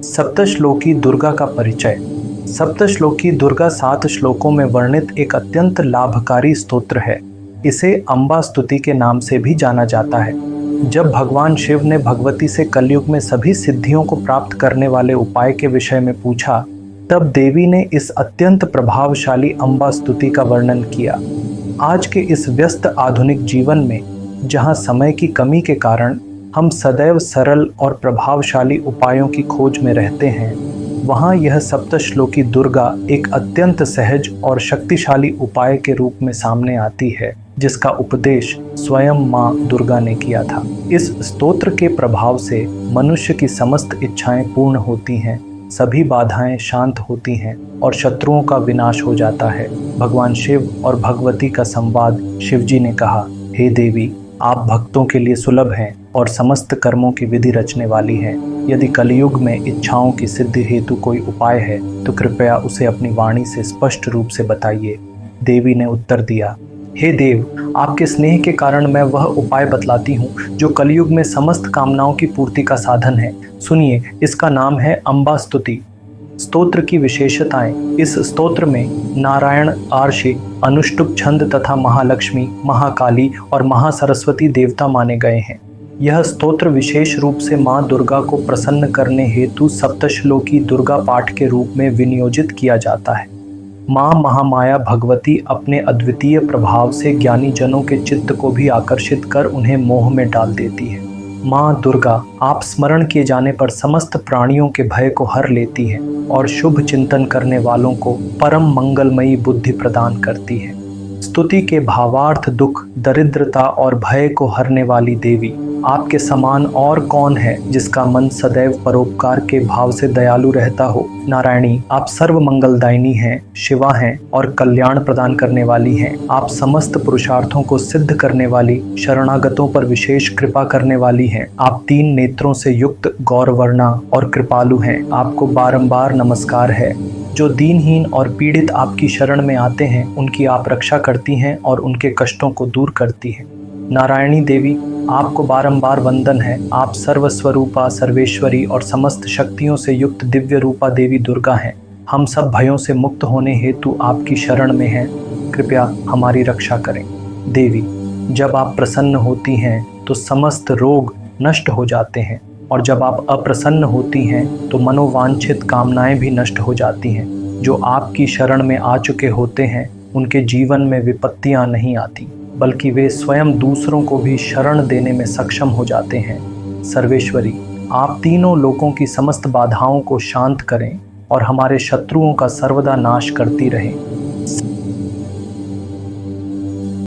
सप्तश्लोकी दुर्गा का परिचय। सप्तश्लोकी दुर्गा 7 श्लोकों में वर्णित एक अत्यंत लाभकारी स्तोत्र है। इसे अम्बा स्तुति के नाम से भी जाना जाता है। जब भगवान शिव ने भगवती से कलयुग में सभी सिद्धियों को प्राप्त करने वाले उपाय के विषय में पूछा, तब देवी ने इस अत्यंत प्रभावशाली अम्बा स्तुति का वर्णन किया। आज के इस व्यस्त आधुनिक जीवन में, जहां समय की कमी के कारण हम सदैव सरल और प्रभावशाली उपायों की खोज में रहते हैं, वहाँ यह सप्तश्लोकी दुर्गा एक अत्यंत सहज और शक्तिशाली उपाय के रूप में सामने आती है, जिसका उपदेश स्वयं माँ दुर्गा ने किया था। इस स्तोत्र के प्रभाव से मनुष्य की समस्त इच्छाएं पूर्ण होती हैं, सभी बाधाएं शांत होती हैं और शत्रुओं का विनाश हो जाता है। भगवान शिव और भगवती का संवाद। शिवजी ने कहा, हे देवी, आप भक्तों के लिए सुलभ हैं और समस्त कर्मों की विधि रचने वाली हैं। यदि कलयुग में इच्छाओं की सिद्धि हेतु कोई उपाय है तो कृपया उसे अपनी वाणी से स्पष्ट रूप से बताइए। देवी ने उत्तर दिया, हे देव, आपके स्नेह के कारण मैं वह उपाय बतलाती हूँ जो कलयुग में समस्त कामनाओं की पूर्ति का साधन है। सुनिए, इसका नाम है अम्बा स्तुति। स्तोत्र की विशेषताएं। इस स्तोत्र में नारायण, आर्षि, अनुष्टुप छंद तथा महालक्ष्मी, महाकाली और महासरस्वती देवता माने गए हैं। यह स्तोत्र विशेष रूप से माँ दुर्गा को प्रसन्न करने हेतु सप्तश्लोकी दुर्गा पाठ के रूप में विनियोजित किया जाता है। माँ महामाया भगवती अपने अद्वितीय प्रभाव से ज्ञानी जनों के चित्त को भी आकर्षित कर उन्हें मोह में डाल देती है। माँ दुर्गा आप स्मरण किए जाने पर समस्त प्राणियों के भय को हर लेती है और शुभ चिंतन करने वालों को परम मंगलमयी बुद्धि प्रदान करती है। स्तुति के भावार्थ दुख, दरिद्रता और भय को हरने वाली देवी, आपके समान और कौन है जिसका मन सदैव परोपकार के भाव से दयालु रहता हो। नारायणी, आप सर्व मंगलदायिनी हैं, शिवा हैं और कल्याण प्रदान करने वाली हैं। आप समस्त पुरुषार्थों को सिद्ध करने वाली, शरणागतों पर विशेष कृपा करने वाली हैं। आप 3 नेत्रों से युक्त गौरवर्णा और कृपालु हैं। आपको बारंबार नमस्कार है। जो दीनहीन और पीड़ित आपकी शरण में आते हैं, उनकी आप रक्षा करती हैं और उनके कष्टों को दूर करती हैं। नारायणी देवी, आपको बारंबार वंदन है। आप सर्वस्वरूपा, सर्वेश्वरी और समस्त शक्तियों से युक्त दिव्य रूपा देवी दुर्गा हैं। हम सब भयों से मुक्त होने हेतु आपकी शरण में हैं। कृपया हमारी रक्षा करें। देवी, जब आप प्रसन्न होती हैं तो समस्त रोग नष्ट हो जाते हैं और जब आप अप्रसन्न होती हैं तो मनोवांछित कामनाएं भी नष्ट हो जाती हैं। जो आपकी शरण में आ चुके होते हैं, उनके जीवन में विपत्तियां नहीं आती, बल्कि वे स्वयं दूसरों को भी शरण देने में सक्षम हो जाते हैं। सर्वेश्वरी, आप तीनों लोकों की समस्त बाधाओं को शांत करें और हमारे शत्रुओं का सर्वदा नाश करती रहें।